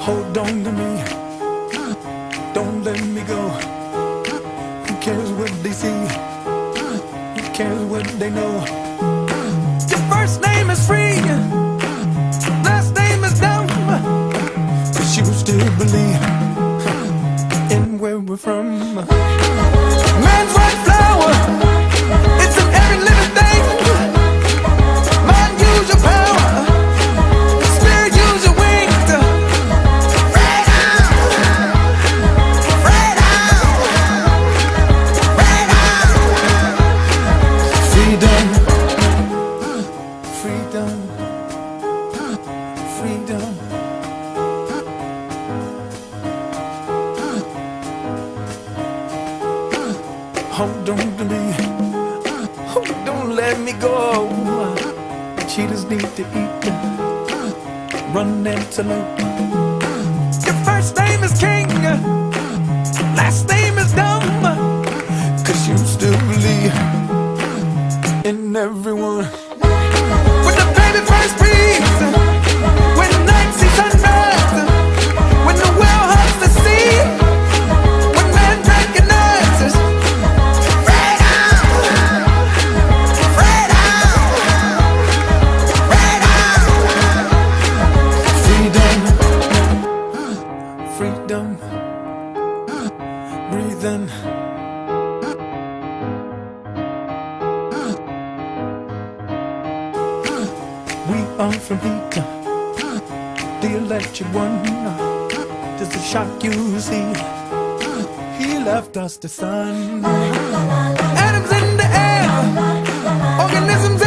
Hold on to me, don't let me go. Who cares what they see? Who cares what they know? Your first name is free, last name is dumb, but you still believe in where we're from. Man's white flower, it's in every living thing. Mind, use your power, spirit, use your wings. Freedom, freedom, freedom. Hold on to me, don't let me go. Cheetahs need to eat, run antelope. Your first name is king, last name is dumb, 'cause you still believe in everyone. When the baby first breathes, when the night sees sunrise, when the whale hugs the sea, when man recognizes freedom, freedom, freedom, freedom, breathing. We are from heat, the electric one. Just a shock you see. He left us the sun. Atoms in the air, organisms